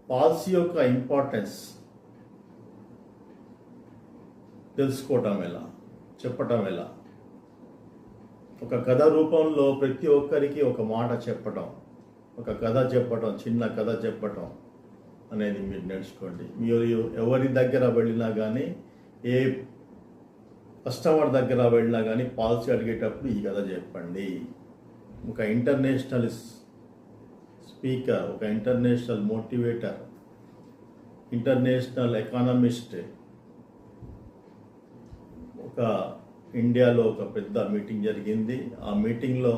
Policy యొక్క importance తెలుసుకోవటం ఎలా, చెప్పటం ఎలా, ఒక కథ రూపంలో ప్రతి ఒక్కరికి ఒక మాట చెప్పటం, ఒక కథ చెప్పటం, చిన్న కథ చెప్పటం అనేది మీరు నేర్చుకోండి. మీరు ఎవరి దగ్గర వెళ్ళినా కానీ, ఏ కస్టమర్ దగ్గర వెళ్ళినా కానీ పాలసీ అడిగేటప్పుడు ఈ కథ చెప్పండి. ఒక ఇంటర్నేషనల్ స్పీకర్, ఒక ఇంటర్నేషనల్ మోటివేటర్, ఇంటర్నేషనల్ ఎకానమిస్ట్ ఒక ఇండియాలో ఒక పెద్ద మీటింగ్ జరిగింది. ఆ మీటింగ్లో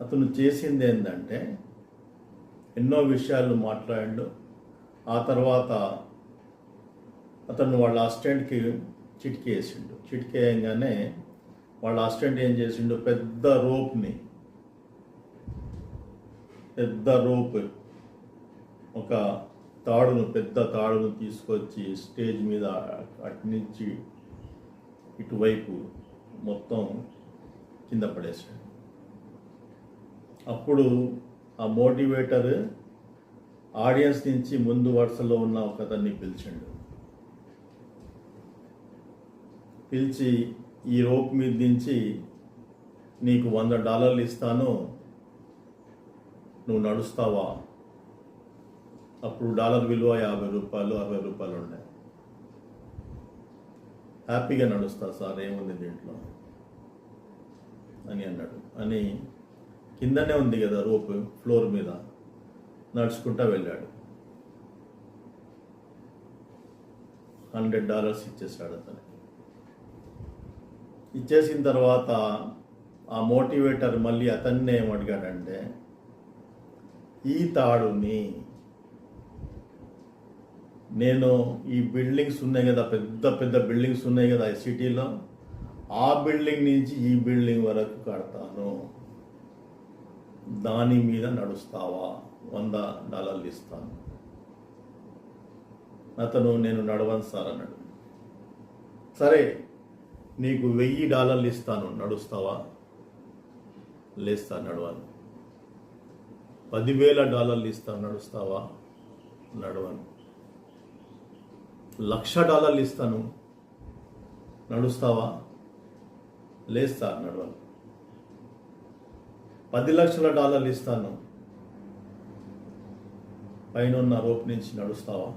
అతను చేసింది ఏంటంటే ఎన్నో విషయాలు మాట్లాడాడు. ఆ తర్వాత అతను వాళ్ళ అసిస్టెంట్కి చిటికీ వేసిండు. చిటికీ వేయగానే వాళ్ళ అసిస్టెంట్ ఏం చేసిండు, పెద్ద రోప్ ఒక పెద్ద తాడును తీసుకొచ్చి స్టేజ్ మీద అటు నుంచి ఇటువైపు మొత్తం కింద పడేసాడు. అప్పుడు ఆ మోటివేటర్ ఆడియన్స్ నుంచి ముందు వరుసలో ఉన్న ఒక అతన్ని పిలిచి ఈ రోప్ మీద నుంచి నీకు $100 ఇస్తాను, నువ్వు నడుస్తావా? అప్పుడు డాలర్ విలువ $50, $60 ఉండే. హ్యాపీగా నడుస్తా సార్, ఏముంది దీంట్లో అని అన్నాడు. అని కిందనే ఉంది కదా రోప్, ఫ్లోర్ మీద నడుచుకుంటా వెళ్ళాడు. $100 ఇచ్చేసాడు అతనికి. ఇచ్చేసిన తర్వాత ఆ మోటివేటర్ మళ్ళీ అతన్నే ఏమడిగాడంటే, ఈ తాడుని నేను ఈ బిల్డింగ్స్ ఉన్నాయి కదా, పెద్ద పెద్ద బిల్డింగ్స్ ఉన్నాయి కదా ఈ సిటీలో, ఆ బిల్డింగ్ నుంచి ఈ బిల్డింగ్ వరకు కడతాను, దాని మీద నడుస్తావా? $100 ఇస్తాను. అతను నేను నడవను సార్ అన్నాడు. సరే, నీకు $1000 ఇస్తాను, నడుస్తావా? లేదు సార్, నడవను. $10,000 ఇస్తాను, నడుస్తావా? నడవను. $1,00,000 ఇస్తాను, నడుస్తావా? లేదు సార్, నడవను. $10 లక్షల ఇస్తాను, పైన ఉన్న రోప్ నుంచి నడుస్తావా?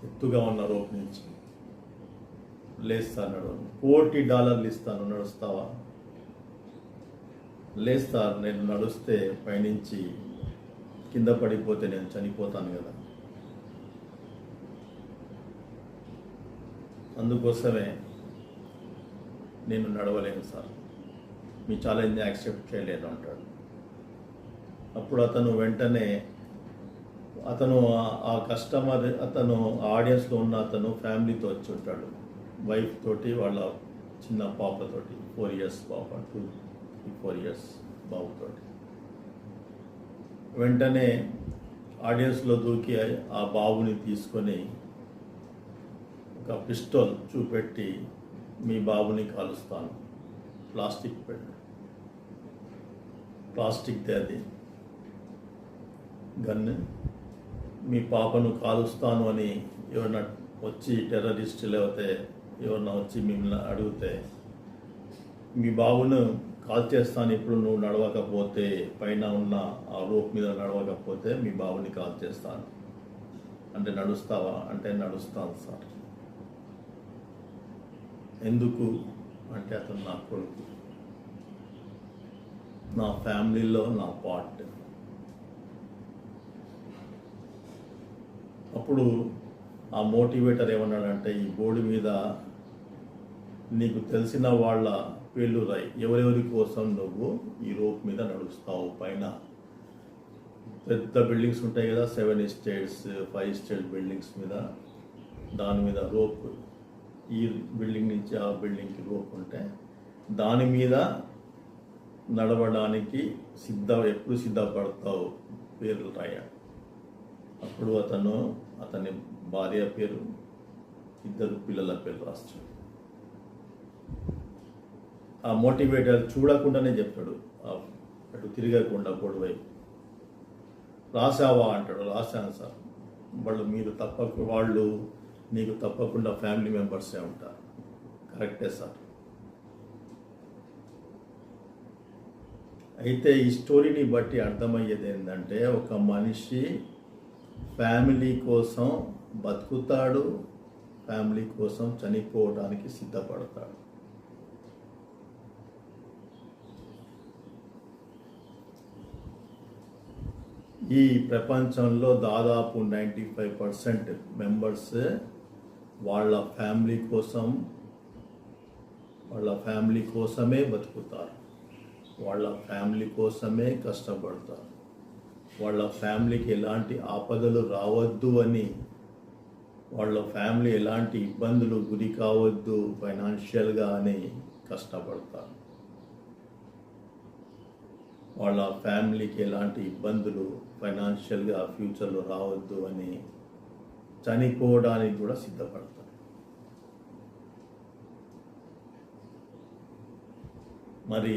ఎత్తుగా ఉన్న రోప్ నుంచి. లేదు సార్, నడవను. $1,00,00,000 ఇస్తాను, నడుస్తావా? లేదు సార్, నేను నడుస్తే పైనుంచి కింద పడిపోతే నేను చనిపోతాను కదా, అందుకోసమే నేను నడవలేను సార్, మీ ఛాలెంజ్ని యాక్సెప్ట్ చేయలేను అంటాడు. అప్పుడు అతను వెంటనే ఆ కస్టమర్, అతను ఆడియన్స్లో ఉన్న అతను ఫ్యామిలీతో వచ్చి ఉంటాడు, వైఫ్ తోటి, వాళ్ళ చిన్న పాపతోటి, 4 years పాప, 2-4 years బాబుతోటి. వెంటనే ఆడియన్స్లో దూకి ఆ బాబుని తీసుకొని ఒక పిస్టల్ చూపెట్టి, మీ బాబుని కాలుస్తాను, ప్లాస్టిక్ది అది గన్ను, మీ పాపను కాలుస్తాను అని ఎవరన్నా వచ్చి టెర్రరిస్ట్ లేకపోతే ఎవరన్నా వచ్చి మిమ్మల్ని అడిగితే, మీ బాబును కాల్ చేస్తాను ఇప్పుడు నువ్వు నడవకపోతే, పైన ఉన్న ఆ రోప్ మీద నడవకపోతే మీ బాబుని కాల్ చేస్తాను అంటే, నడుస్తావా అంటే, నడుస్తాను సార్. ఎందుకు అంటే, అతను నా కొడుకు, నా ఫ్యామిలీలో నా పార్ట్. అప్పుడు ఆ మోటివేటర్ ఏమన్నాడంటే, ఈ బోర్డు మీద నీకు తెలిసిన వాళ్ళ పేర్లు రాయి, ఎవరెవరి కోసం నువ్వు ఈ రోప్ మీద నడుస్తావు. పైన పెద్ద బిల్డింగ్స్ ఉంటాయి కదా, 7 estates 5 estate బిల్డింగ్స్ మీద, దాని మీద రోప్, ఈ బిల్డింగ్ నుంచి ఆ బిల్డింగ్కి రోప్ ఉంటే దాని మీద నడవడానికి ఎప్పుడు సిద్ధపడతావు, పేర్లు రాయాలి. అప్పుడు అతని భార్య పేరు, 2 పిల్లల పేరు రాస్తాడు. ఆ మోటివేటర్ చూడకుండానే చెప్తాడు, అటు తిరగకుండా బోర్డు వైపు. రాసావా అంటాడు. రాశాను సార్. వాళ్ళు నీకు తప్పకుండా ఫ్యామిలీ మెంబర్సే ఉంటారు. కరెక్టే సార్. అయితే ఈ స్టోరీని బట్టి అర్థమయ్యేది ఏంటంటే, ఒక మనిషి ఫ్యామిలీ కోసం బతుకుతాడు, ఫ్యామిలీ కోసం చనిపోవడానికి సిద్ధపడతాడు. ఈ ప్రపంచంలో దాదాపు 95% మెంబర్స్ వాళ్ళ ఫ్యామిలీ కోసమే బతుకుతారు, వాళ్ళ ఫ్యామిలీ కోసమే కష్టపడతారు, వాళ్ళ ఫ్యామిలీకి ఎలాంటి ఆపదలు రావద్దు అని, వాళ్ళ ఫ్యామిలీ ఎలాంటి ఇబ్బందులు గురి కావద్దు ఫైనాన్షియల్గా అని కష్టపడతారు. వాళ్ళ ఫ్యామిలీకి ఎలాంటి ఇబ్బందులు ఫైనాన్షియల్గా ఫ్యూచర్లో రావద్దు అని చనిపోవడానికి కూడా సిద్ధపడతారు. మరి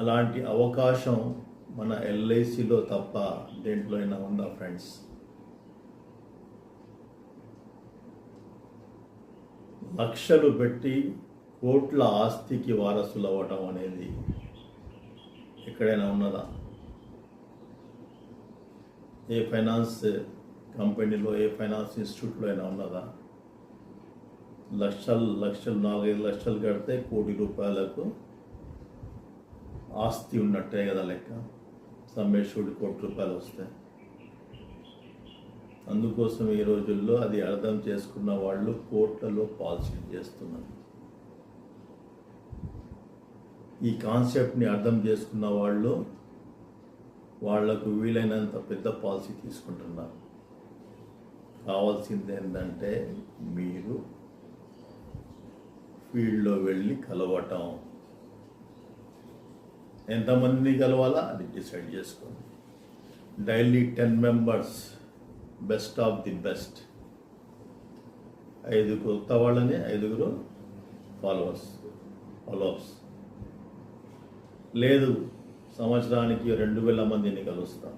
అలాంటి అవకాశం మన ఎల్ఐసిలో తప్ప దేంట్లో అయినా ఉందా ఫ్రెండ్స్? లక్షలు పెట్టి కోట్ల ఆస్తికి వారసులు అవ్వటం అనేది ఎక్కడైనా ఉన్నదా? ఏ ఫైనాన్స్ కంపెనీలో, ఏ ఫైనాన్స్ ఇన్స్టిట్యూట్లో అయినా ఉన్నదా? లక్షలు 4-5 లక్షలు కడితే ₹1,00,00,000 ఆస్తి ఉన్నట్టే కదా లెక్క. సమ్మేశ్వరుడు ₹1,00,00,000 వస్తాయి. అందుకోసం ఈ రోజుల్లో అది అర్థం చేసుకున్న వాళ్ళు కోట్లలో పాలసీ చేస్తున్నారు. ఈ కాన్సెప్ట్ని అర్థం చేసుకున్న వాళ్ళు వాళ్లకు వీలైనంత పెద్ద పాలసీ తీసుకుంటున్నారు. కావాల్సింది ఏంటంటే మీరు ఫీల్డ్లో వెళ్ళి కలవటం. ఎంతమందిని కలవాలా అది డిసైడ్ చేసుకోండి. Daily 10 members, best of the best. 5 కొత్త వాళ్ళని, 5 ఫాలోవర్స్. లేదు సంవత్సరానికి 2,000 మందిని కలుస్తాం.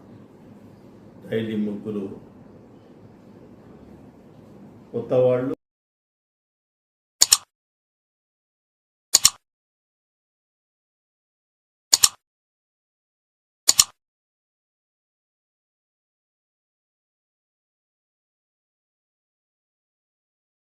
డైలీ 3 కొత్త వాళ్ళు,